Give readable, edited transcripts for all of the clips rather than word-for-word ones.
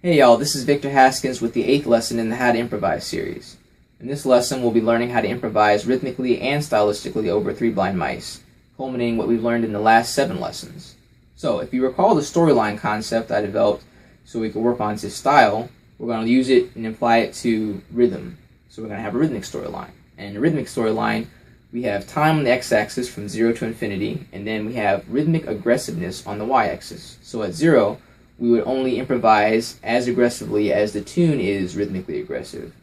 Hey y'all, this is Victor Haskins with the 8th lesson in the How to Improvise series. In this lesson, we'll be learning how to improvise rhythmically and stylistically over Three Blind Mice, culminating what we've learned in the last 7 lessons. So, if you recall the storyline concept I developed so we could work on this style, we're going to use it and apply it to rhythm. So we're going to have a rhythmic storyline. And in a rhythmic storyline, we have time on the x-axis from 0 to infinity, and then we have rhythmic aggressiveness on the y-axis. So at 0, we would only improvise as aggressively as the tune is rhythmically aggressive.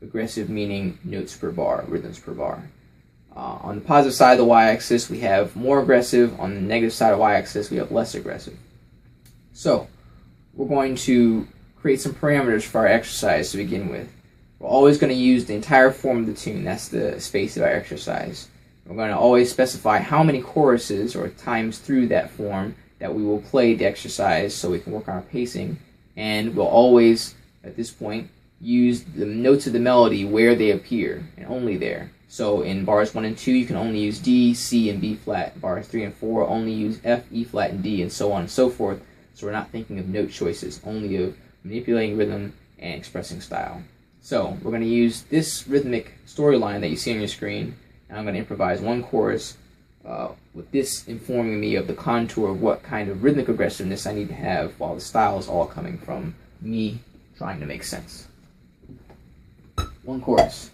Aggressive meaning notes per bar, rhythms per bar. On the positive side of the y-axis, we have more aggressive. On the negative side of the y-axis, we have less aggressive. So, we're going to create some parameters for our exercise to begin with. We're always going to use the entire form of the tune. That's the space of our exercise. We're going to always specify how many choruses or times through that form that we will play the exercise so we can work on our pacing. And we'll always, at this point, use the notes of the melody where they appear, and only there. So in bars 1 and 2, you can only use D, C, and B flat. Bars 3 and 4 only use F, E flat, and D, and so on and so forth. So we're not thinking of note choices, only of manipulating rhythm and expressing style. So we're going to use this rhythmic storyline that you see on your screen, and I'm going to improvise one chorus with this informing me of the contour of what kind of rhythmic aggressiveness I need to have, while the style is all coming from me trying to make sense. One chorus.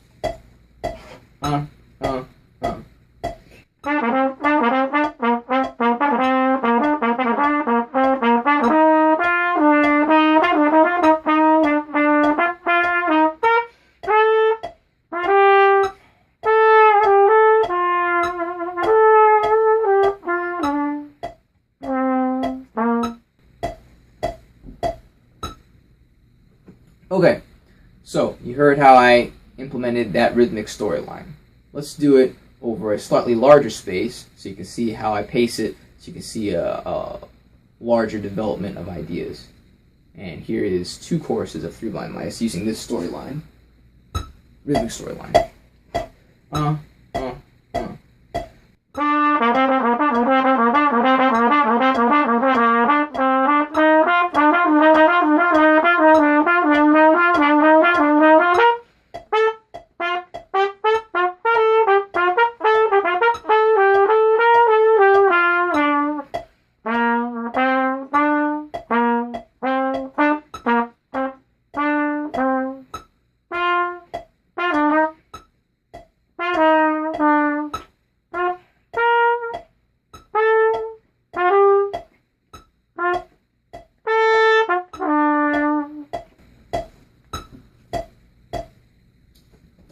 Okay, so you heard how I implemented that rhythmic storyline. Let's do it over a slightly larger space so you can see how I pace it, so you can see a larger development of ideas. And here is 2 choruses of Three Blind Mice using this storyline, rhythmic storyline.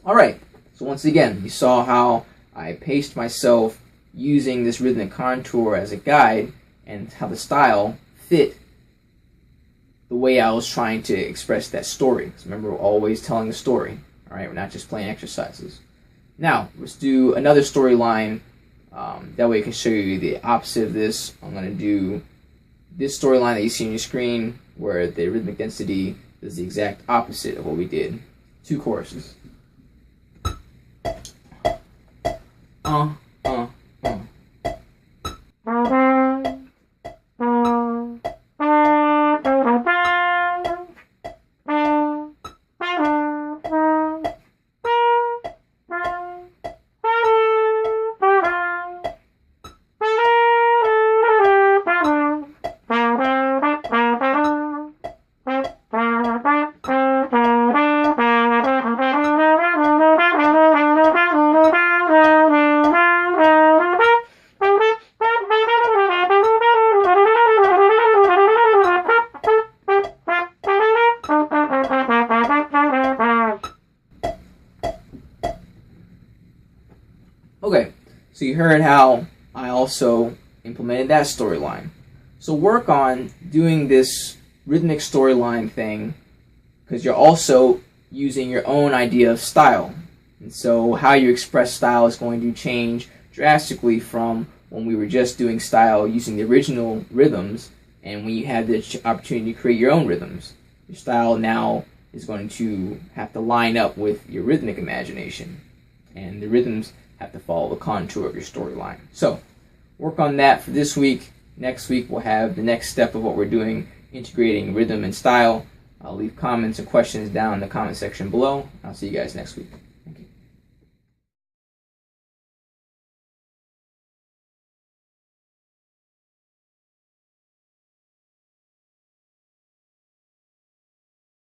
Alright, so once again, you saw how I paced myself using this rhythmic contour as a guide, and how the style fit the way I was trying to express that story. Because remember, we're always telling a story. Alright, we're not just playing exercises. Now, let's do another storyline. That way I can show you the opposite of this. I'm going to do this storyline that you see on your screen, where the rhythmic density is the exact opposite of what we did. 2 choruses. Okay, so you heard how I also implemented that storyline. So work on doing this rhythmic storyline thing, because you're also using your own idea of style. And so how you express style is going to change drastically from when we were just doing style using the original rhythms, and when you had the opportunity to create your own rhythms. Your style now is going to have to line up with your rhythmic imagination, and the rhythms have to follow the contour of your storyline. So work on that for this week. Next week we'll have the next step of what we're doing integrating rhythm and style. I'll leave comments and questions down in the comment section below. I'll see you guys next week.